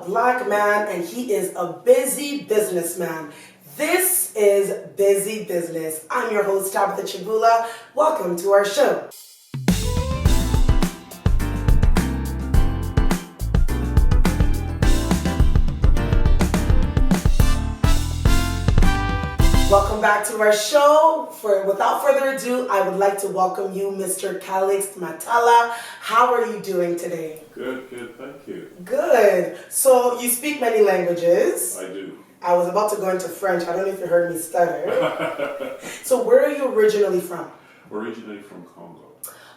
Black man and he is a busy businessman. This is Busy Business. I'm your host, Tabitha Chibula. Welcome to our show. Welcome back to our show. Without further ado, I would like to welcome you, Mr. Callixte Matala. How are you doing today? Good, thank you. Good. So you speak many languages. I do. I was about to go into French. I don't know if you heard me stutter. So where are you originally from? Originally from Congo.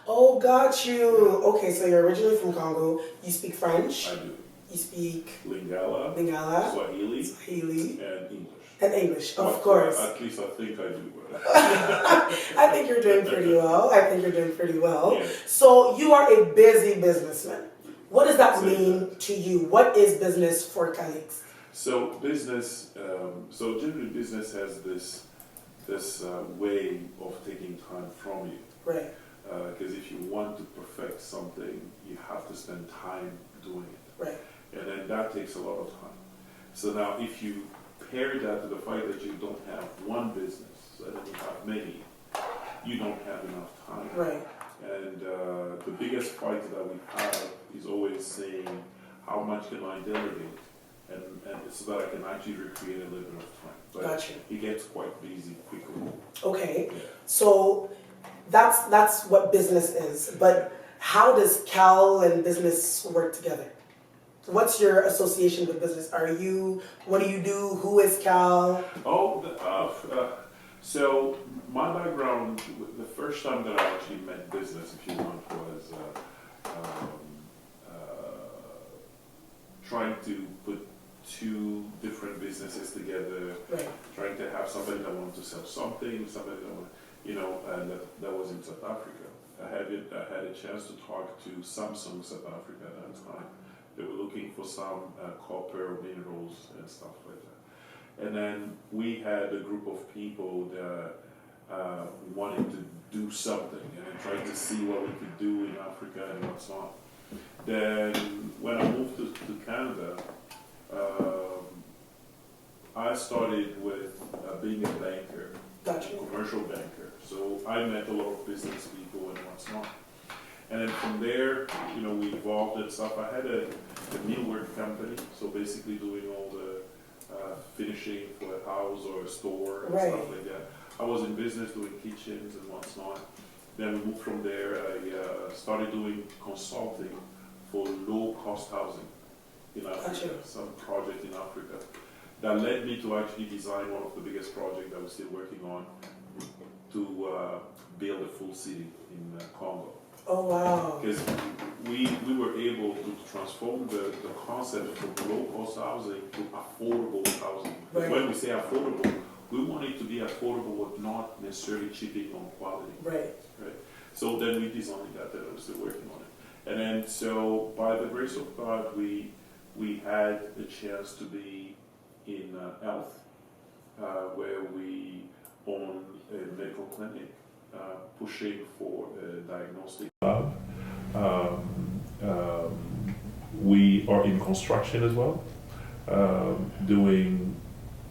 Oh, got you. Okay, so you're originally from Congo. You speak French. I do. You speak Lingala, Swahili, and English. And English, of course. At least I think I do. I think you're doing pretty well. Yeah. So you are a busy businessman. What does that mean to you? What is business for Callixte? So business, generally business has this way of taking time from you. Right. Because if you want to perfect something, you have to spend time doing it. Right. And then that takes a lot of time. So now if you pair that to the fact that you don't have one business and you have many, you don't have enough time. Right. And the biggest fight that we have is always saying, how much can I delegate? And so that I can actually recreate a little bit of time. But Gotcha. it gets quite busy quickly. Okay. Yeah. So that's what business is. But how does Cal and business work together? What's your association with business? What do you do? Who is Cal? So my background, the first time that I actually met business, if you want, was trying to put two different businesses together, right. Trying to have somebody that wanted to sell something, somebody that wanted, and that was in South Africa. I had a chance to talk to Samsung South Africa at that time. They were looking for some copper minerals and stuff like that. And then we had a group of people that wanted to do something and trying to see what we could do in Africa and what's not. Then when I moved to Canada, I started with being a banker, Gotcha. a commercial banker. So I met a lot of business people and what's not. And then from there, we evolved and stuff. I had a millwork company, so basically doing all the finishing for a house or a store and stuff like that. I was in business doing kitchens and what's not. Then we moved from there. I started doing consulting for low-cost housing in Africa, some project in Africa. That led me to actually design one of the biggest projects that we're still working on to build a full city in Congo. Oh, wow. Because we were able to transform the concept from low-cost housing to affordable housing. Right. When we say affordable, we want it to be affordable but not necessarily cheaping on quality. Right. So then we designed that and we're still working on it. And then so by the grace of God, we had a chance to be in Alta, where we own a medical clinic. Pushing for a diagnostic lab. We are in construction as well, doing,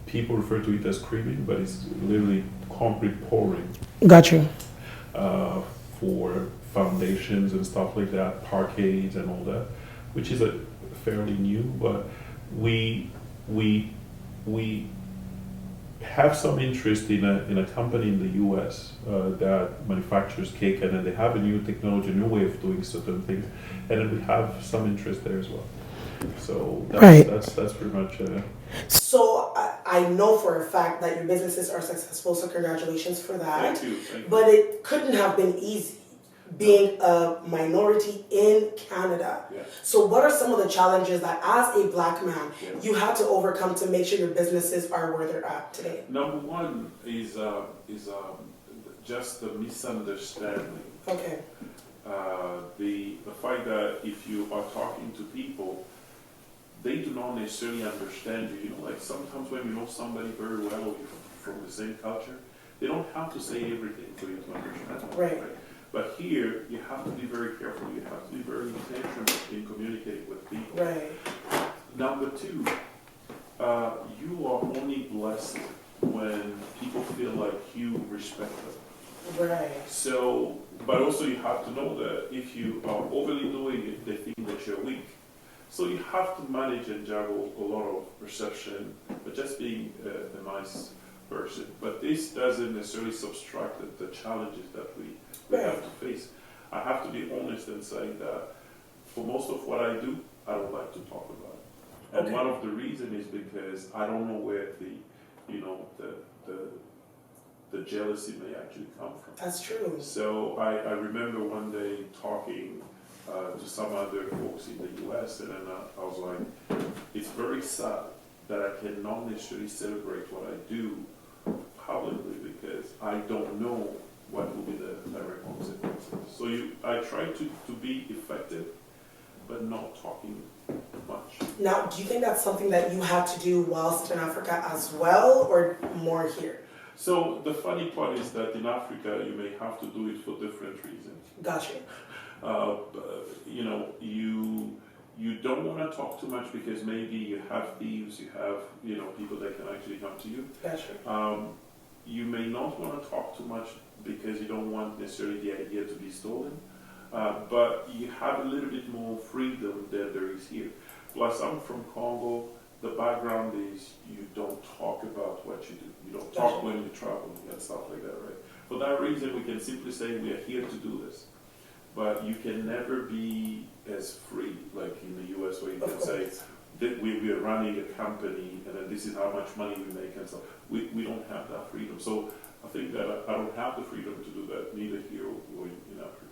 people refer to it as cribbing, but it's literally concrete pouring. Gotcha. For foundations and stuff like that, parquets and all that, which is a fairly new, but we have some interest in a company in the U.S. That manufactures cake, and then they have a new technology, a new way of doing certain things, and then we have some interest there as well. So that's pretty much. So I know for a fact that your businesses are successful. So congratulations for that. Thank you. But it couldn't have been easy being a minority in Canada. Yeah. So what are some of the challenges that as a Black man you had to overcome to make sure your businesses are where they're at today? Number one is just the misunderstanding. Okay. The fact that if you are talking to people, they do not necessarily understand you. Like sometimes when you know somebody very well from the same culture, they don't have to say everything for you to understand. Right. But here, you have to be very careful. You have to be very intentional in communicating with people. Right. Number two, you are only blessed when people feel like you respect them. Right. So, but also you have to know that if you are overly doing it, they think that you're weak. So you have to manage and juggle a lot of perception, but just being a nice person. But this doesn't necessarily subtract the challenges that we have to face. I have to be honest and say that for most of what I do, I don't like to talk about it. And one of the reasons is because I don't know where the jealousy may actually come from. That's true. So I remember one day talking to some other folks in the US, and then I was like, it's very sad that I cannot necessarily celebrate what I do publicly because I don't know what will be the direct consequences. So I try to be effective, but not talking much. Now, do you think that's something that you had to do whilst in Africa as well, or more here? So the funny part is that in Africa, you may have to do it for different reasons. Gotcha. You don't want to talk too much because maybe you have thieves, you have people that can actually come to you. Gotcha. You may not want to talk too much because you don't want necessarily the idea to be stolen. But you have a little bit more freedom than there is here. Plus, I'm from Congo. The background is you don't talk about what you do. You don't talk when you travel and stuff like that, right? For that reason, we can simply say we are here to do this. But you can never be as free like in the US where you can say that we are running a company and then this is how much money we make and so we don't have that freedom. So I think that I don't have the freedom to do that, neither here or in Africa.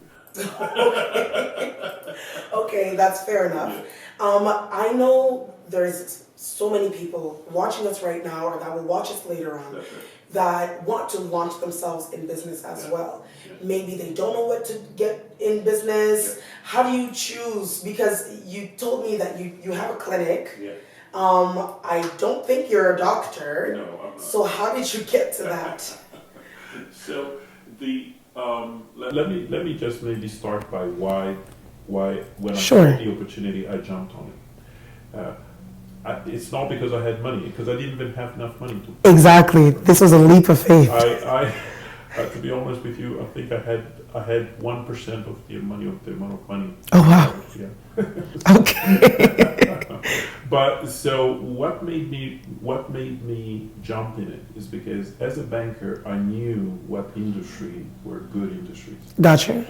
Okay, that's fair enough. Yeah. I know there's so many people watching us right now or that will watch us later on that want to launch themselves in business as well. Maybe they don't know what to get in business. How do you choose? Because you told me that you have a clinic. I don't think you're a doctor. No, I'm not. So how did you get to that? So let me just maybe start by why when I got the opportunity I jumped on it. It's not because I had money, because I didn't even have enough money to. Exactly. This was a leap of faith. I to be honest with you, I think I had 1% of the amount of money. Oh wow. Yeah. Okay. But so what made me jump in it is because as a banker I knew what industry were good industries. Gotcha.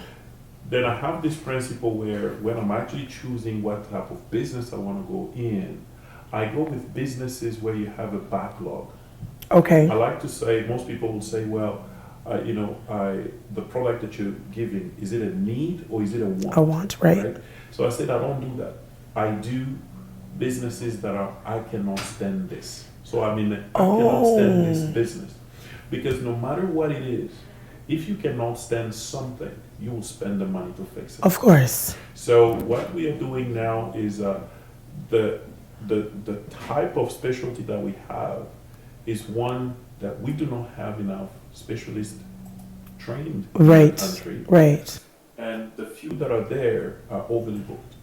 Then I have this principle where when I'm actually choosing what type of business I want to go in, I go with businesses where you have a backlog. Okay. I like to say, most people will say, well, the product that you're giving, is it a need or is it a want? A want, right? So I said, I don't do that. I do businesses that I cannot stand this. So I cannot stand this business. Because no matter what it is, if you cannot stand something, you will spend the money to fix it. Of course. So what we are doing now is the type of specialty that we have is one that we do not have enough specialists trained in the country. Right. And the few that are there are overly booked.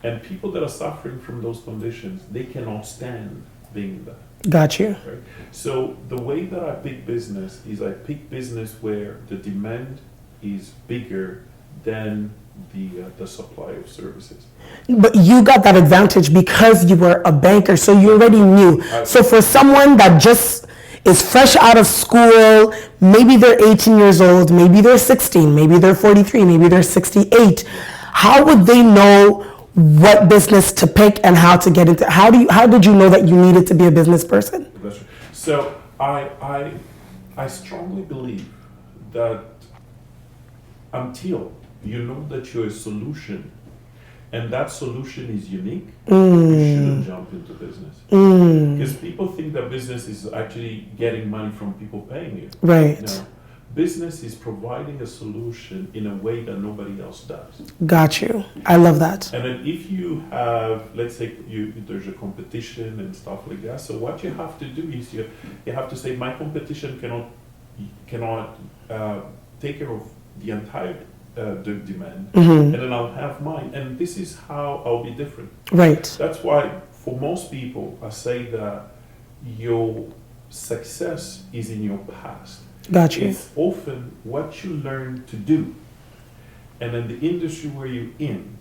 And people that are suffering from those conditions, they cannot stand being there. Got you. Right? So the way that I pick business is I pick business where the demand is bigger than the supply of services. But you got that advantage because you were a banker, so you already knew. So for someone that just is fresh out of school, maybe they're 18 years old, maybe they're 16, maybe they're 43, maybe they're 68, how would they know what business to pick and how to get into? How did you know that you needed to be a business person? That's right. So I strongly believe that until you know that you're a solution and that solution is unique, you shouldn't jump into business. Because people think that business is actually getting money from people paying you. Right. No. Business is providing a solution in a way that nobody else does. Got you. I love that. And then if you have, let's say there's a competition and stuff like that, so what you have to do is you have to say, my competition cannot take care of the entire demand, and then I'll have mine. And this is how I'll be different. Right. That's why for most people, I say that your success is in your past. Gotcha. It's often what you learn to do. And in the industry where you're in,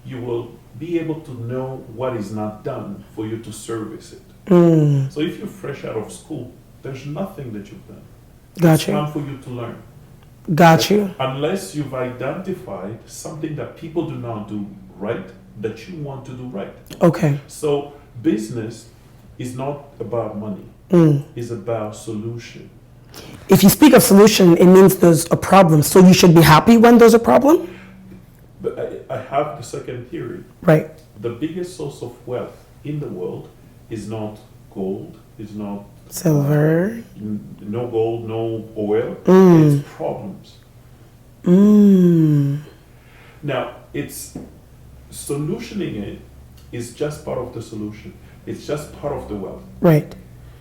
you will be able to know what is not done for you to service it. So if you're fresh out of school, there's nothing that you've done. It's Gotcha. time for you to learn. Got you. Unless you've identified something that people do not do right, that you want to do right. Okay. So business is not about money. It's about solution. If you speak of solution, it means there's a problem. So you should be happy when there's a problem? But I have the second theory. Right. The biggest source of wealth in the world is not gold, is not Silver. no gold, no oil. It's problems. Now, it's solutioning it is just part of the solution. It's just part of the wealth. Right.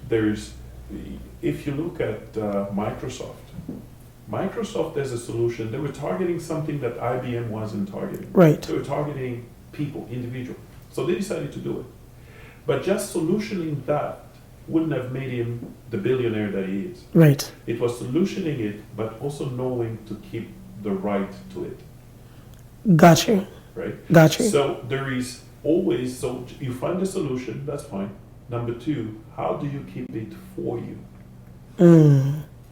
There's, if you look at Microsoft as a solution, they were targeting something that IBM wasn't targeting. Right. They were targeting people, individual. So they decided to do it. But just solutioning that wouldn't have made him the billionaire that he is. Right. It was solutioning it, but also knowing to keep the right to it. Got you. Right? Got you. So there is always, so you find the solution, that's fine. Number two, how do you keep it for you?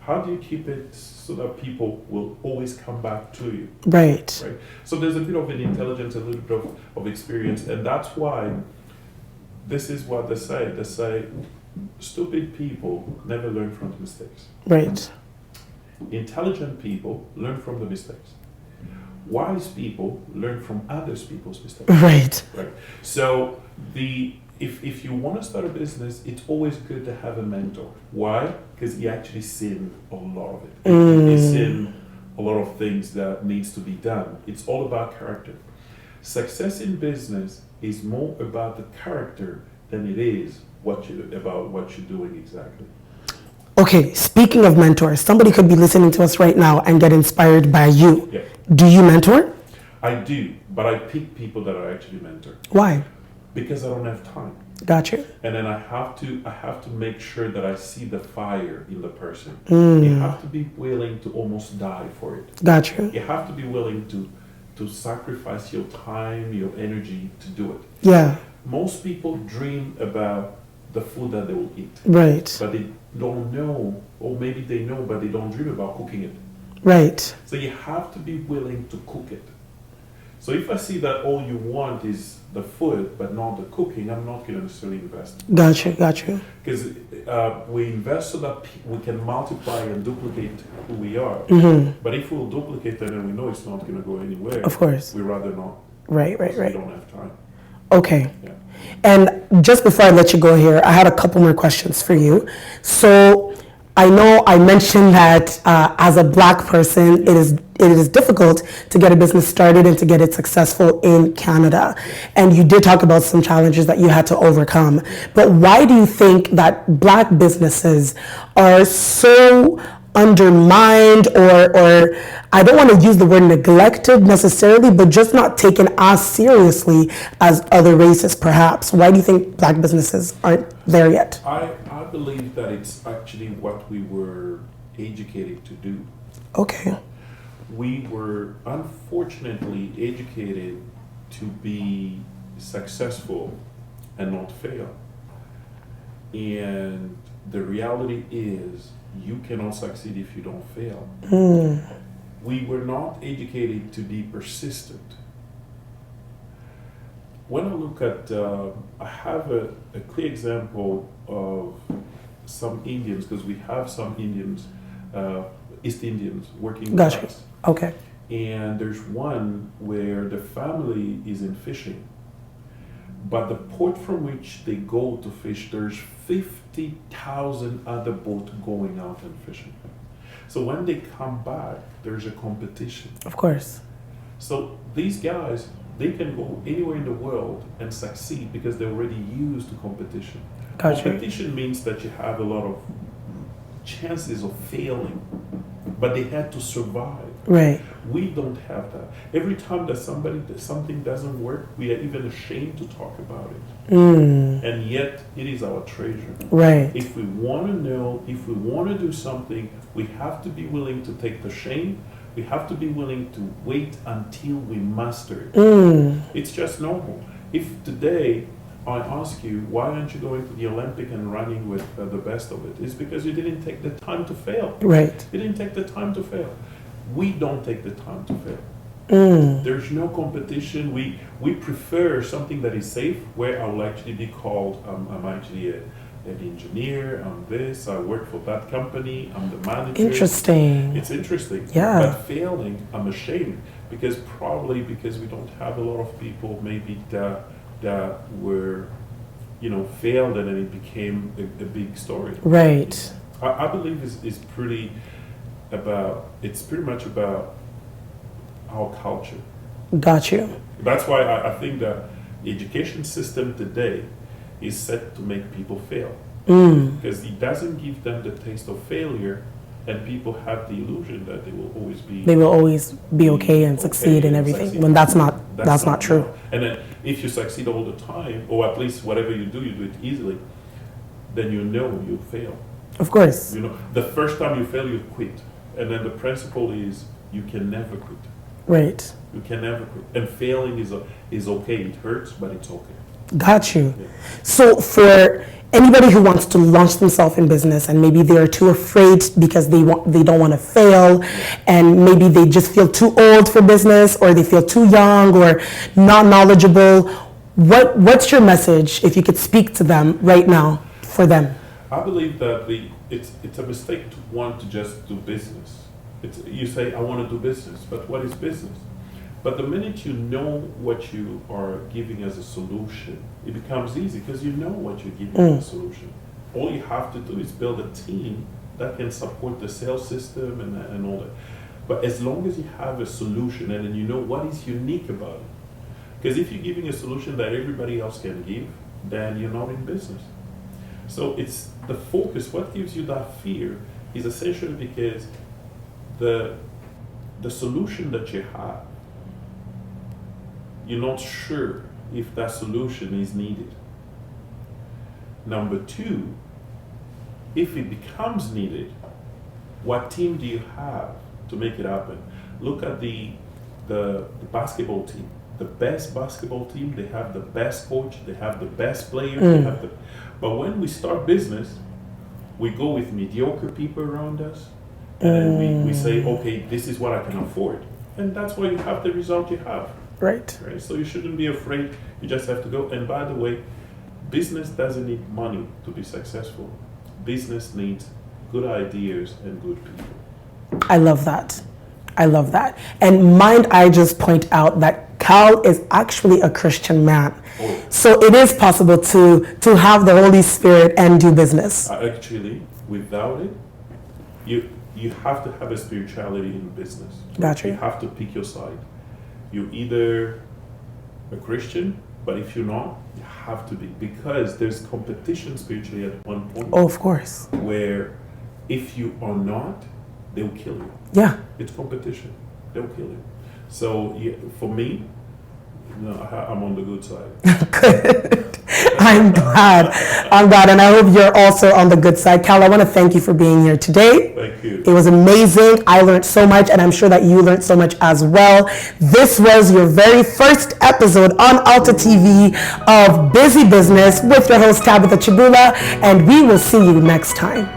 How do you keep it so that people will always come back to you? Right. Right? So there's a bit of an intelligence, a little bit of experience, and that's why this is what they say. They say, stupid people never learn from mistakes. Right. Intelligent people learn from the mistakes. Wise people learn from others people's mistakes. Right. Right. So if you want to start a business, it's always good to have a mentor. Why? Because he actually seen a lot of it. He's seen a lot of things that needs to be done. It's all about character. Success in business is more about the character than it is about what you're doing exactly. Okay, speaking of mentors, somebody could be listening to us right now and get inspired by you. Yeah. Do you mentor? I do, but I pick people that I actually mentor Why? because I don't have time. Got you. And then I have to make sure that I see the fire in the person. You have to be willing to almost die for it. Got you. You have to be willing to sacrifice your time, your energy to do it. Yeah. Most people dream about the food that they will eat, Right. but they don't know, or maybe they know, but they don't dream about cooking it. Right. So you have to be willing to cook it. So if I see that all you want is the food but not the cooking, I'm not going to necessarily invest. Got you. Got you. Because we invest so that we can multiply and duplicate who we are. But if we'll duplicate that and we know it's not going to go anywhere, Of course. we rather not. Right. Right. So Right. we don't have time. Okay. Yeah. And just before I let you go here, I had a couple more questions for you. So I know I mentioned that as a Black person, it is difficult to get a business started and to get it successful in Canada. And you did talk about some challenges that you had to overcome. But why do you think that Black businesses are so undermined, or I don't want to use the word neglected necessarily, but just not taken as seriously as other races perhaps? Why do you think Black businesses aren't there yet? I believe that it's actually what we were educated to do. Okay. We were unfortunately educated to be successful and not fail. And the reality is, you cannot succeed if you don't fail. We were not educated to be persistent. When I look at, I have a clear example of some Indians, because we have some Indians, East Indians working with Gotcha. us. Okay. And there's one where the family is in fishing, but the port from which they go to fish, there's 50,000 other boats going out and fishing. So when they come back, there's a competition. Of course. So these guys, they can go anywhere in the world and succeed because they're already used to competition. Gotcha. Competition means that you have a lot of chances of failing, but they had to survive. Right. We don't have that. Every time that something doesn't work, we are even ashamed to talk about it. And yet, it is our treasure. Right. If we want to know, if we want to do something, we have to be willing to take the shame. We have to be willing to wait until we master it. It's just normal. If today I ask you, why aren't you going to the Olympic and running with the best of it? It's because you didn't take the time to fail. Right. You didn't take the time to fail. We don't take the time to fail. There's no competition. We prefer something that is safe, where I will actually be called, I'm actually an engineer, I'm this, I work for that company, I'm the manager. Interesting. It's interesting. Yeah. But failing, I'm ashamed, because we don't have a lot of people maybe that were, failed, and then it became a big story. Right. I believe it's pretty much about our culture. Got you. That's why I think that the education system today is set to make people fail. Because it doesn't give them the taste of failure, and people have the illusion that they will always be okay and succeed in everything, when that's not true. And then if you succeed all the time, or at least whatever you do it easily, then you fail. Of course. The first time you fail, you quit. And then the principle is you can never quit. Right. You can never quit. And failing is okay. It hurts, but it's okay. Got you. Yeah. So for anybody who wants to launch themselves in business, and maybe they're too afraid because they don't want to fail, and maybe they just feel too old for business, or they feel too young or not knowledgeable, what's your message, if you could speak to them right now, for them? I believe that it's a mistake to want to just do business. You say, I want to do business, but what is business? But the minute you know what you are giving as a solution, it becomes easy, because you know what you're giving as a solution. All you have to do is build a team that can support the sales system and all that. But as long as you have a solution, and then you know what is unique about it. Because if you're giving a solution that everybody else can give, then you're not in business. So it's the focus. What gives you that fear is essentially because the solution that you have, you're not sure if that solution is needed. Number two, if it becomes needed, what team do you have to make it happen? Look at the basketball team. The best basketball team, they have the best coach, they have the best players, but when we start business, we go with mediocre people around us, and then we say, okay, this is what I can afford. And that's why you have the result you have. Right. So you shouldn't be afraid. You just have to go. And by the way, business doesn't need money to be successful. Business needs good ideas and good people. I love that. And mind I just point out that Cal is actually a Christian man. Oh. So it is possible to have the Holy Spirit and do business. Actually, without it, you have to have a spirituality in business. Gotcha. You have to pick your side. You're either a Christian, but if you're not, you have to be, because there's competition spiritually at one point. Oh, of course. Where if you are not, they'll kill you. Yeah. It's competition. They'll kill you. So for me, I'm on the good side. Good. I'm glad, and I hope you're also on the good side. Cal, I want to thank you for being here today. Thank you. It was amazing. I learned so much, and I'm sure that you learned so much as well. This was your very first episode on Alta TV of Busy Business with your host, Tabitha Chibula, and we will see you next time.